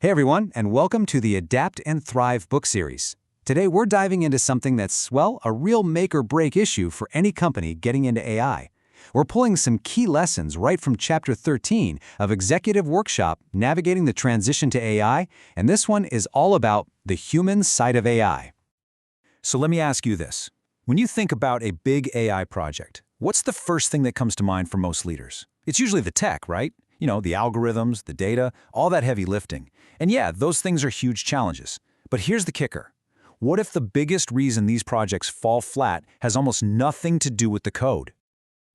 Hey everyone, and welcome to the Adapt and Thrive book series. Today we're diving into something that's, well, a real make or break issue for any company getting into AI. We're pulling some key lessons right from Chapter 13 of Executive Workshop, Navigating the Transition to AI, and this one is all about the human side of AI. So let me ask you this. When you think about a big AI project, what's the first thing that comes to mind for most leaders? It's usually the tech, right? You know, the algorithms, the data, all that heavy lifting. And yeah, those things are huge challenges. But here's the kicker. What if the biggest reason these projects fall flat has almost nothing to do with the code?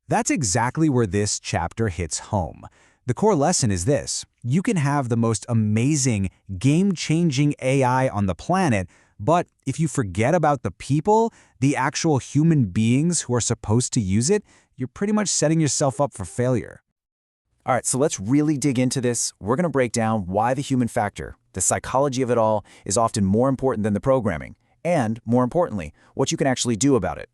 That's exactly where this chapter hits home. The core lesson is this. You can have the most amazing, game-changing AI on the planet, but if you forget about the people, the actual human beings who are supposed to use it, you're pretty much setting yourself up for failure. All right, so let's really dig into this. We're going to break down why the human factor, the psychology of it all, is often more important than the programming, and, more importantly, what you can actually do about it.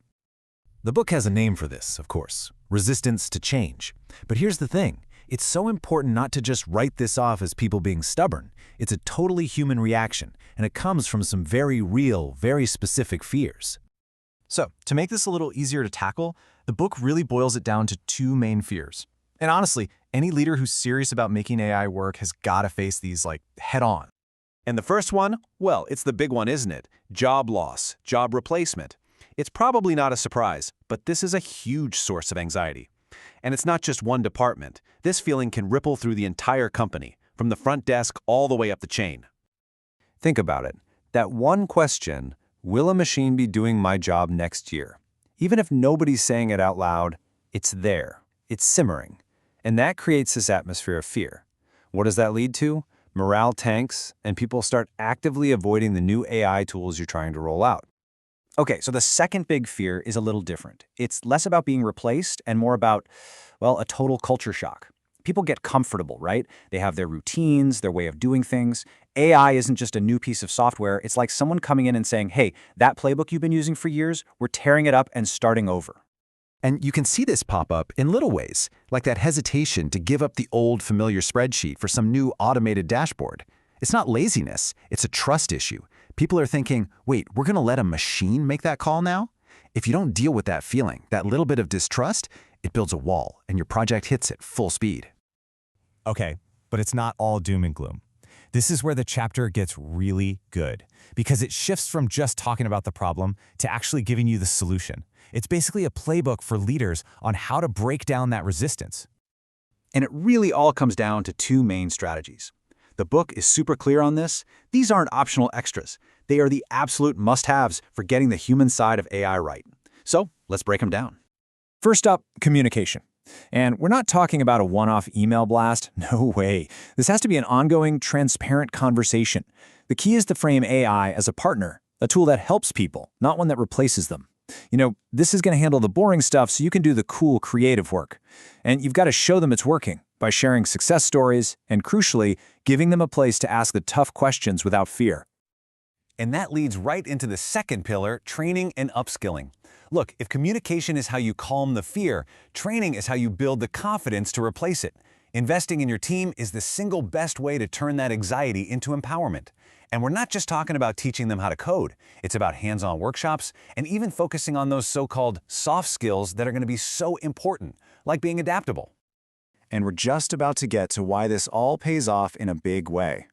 The book has a name for this, of course, resistance to change. But here's the thing. It's so important not to just write this off as people being stubborn. It's a totally human reaction, and it comes from some very real, very specific fears. So, to make this a little easier to tackle, the book really boils it down to two main fears. And honestly, any leader who's serious about making AI work has got to face these, head on. And the first one? Well, it's the big one, isn't it? Job loss, job replacement. It's probably not a surprise, but this is a huge source of anxiety. And it's not just one department. This feeling can ripple through the entire company, from the front desk all the way up the chain. Think about it. That one question, will a machine be doing my job next year? Even if nobody's saying it out loud, it's there. It's simmering. And that creates this atmosphere of fear. What does that lead to? Morale tanks, and people start actively avoiding the new AI tools you're trying to roll out. Okay, so the second big fear is a little different. It's less about being replaced and more about, well, a total culture shock. People get comfortable, right? They have their routines, their way of doing things. AI isn't just a new piece of software. It's like someone coming in and saying, hey, that playbook you've been using for years, we're tearing it up and starting over. And you can see this pop up in little ways, like that hesitation to give up the old familiar spreadsheet for some new automated dashboard. It's not laziness, it's a trust issue. People are thinking, wait, we're going to let a machine make that call now? If you don't deal with that feeling, that little bit of distrust, it builds a wall and your project hits at full speed. Okay, but it's not all doom and gloom. This is where the chapter gets really good, because it shifts from just talking about the problem to actually giving you the solution. It's basically a playbook for leaders on how to break down that resistance. And it really all comes down to two main strategies. The book is super clear on this. These aren't optional extras. They are the absolute must-haves for getting the human side of AI right. So let's break them down. First up, communication. And we're not talking about a one-off email blast. No way. This has to be an ongoing, transparent conversation. The key is to frame AI as a partner, a tool that helps people, not one that replaces them. You know, this is going to handle the boring stuff so you can do the cool, creative work. And you've got to show them it's working by sharing success stories and, crucially, giving them a place to ask the tough questions without fear. And that leads right into the second pillar, training and upskilling. Look, if communication is how you calm the fear, training is how you build the confidence to replace it. Investing in your team is the single best way to turn that anxiety into empowerment. And we're not just talking about teaching them how to code. It's about hands-on workshops and even focusing on those so-called soft skills that are going to be so important, like being adaptable. And we're just about to get to why this all pays off in a big way.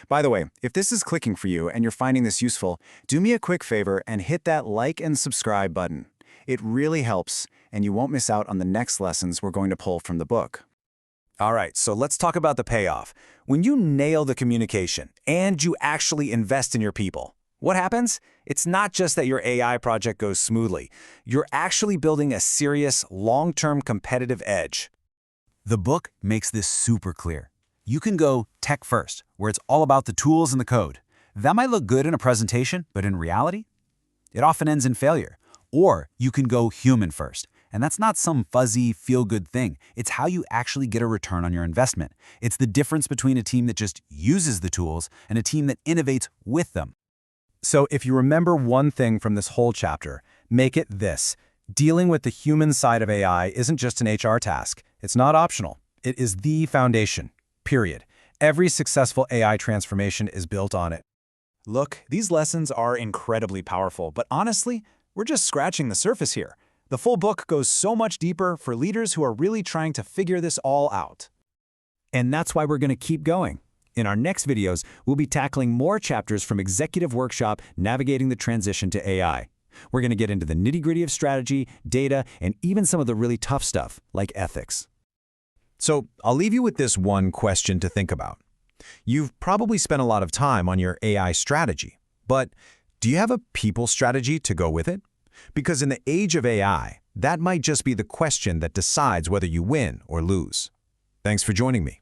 By the way, if this is clicking for you and you're finding this useful, do me a quick favor and hit that like and subscribe button. It really helps, and you won't miss out on the next lessons we're going to pull from the book. All right, so let's talk about the payoff. When you nail the communication and you actually invest in your people, what happens? It's not just that your AI project goes smoothly. You're actually building a serious, long-term competitive edge. The book makes this super clear. You can go tech first, where it's all about the tools and the code. That might look good in a presentation, but in reality, it often ends in failure. Or you can go human first. And that's not some fuzzy, feel-good thing. It's how you actually get a return on your investment. It's the difference between a team that just uses the tools and a team that innovates with them. So if you remember one thing from this whole chapter, make it this. Dealing with the human side of AI isn't just an HR task. It's not optional. It is the foundation, period. Every successful AI transformation is built on it. Look, these lessons are incredibly powerful, but honestly, we're just scratching the surface here. The full book goes so much deeper for leaders who are really trying to figure this all out. And that's why we're going to keep going. In our next videos, we'll be tackling more chapters from Executive Workshop Navigating the Transition to AI. We're going to get into the nitty-gritty of strategy, data, and even some of the really tough stuff, like ethics. So I'll leave you with this one question to think about. You've probably spent a lot of time on your AI strategy, but do you have a people strategy to go with it? Because in the age of AI, that might just be the question that decides whether you win or lose. Thanks for joining me.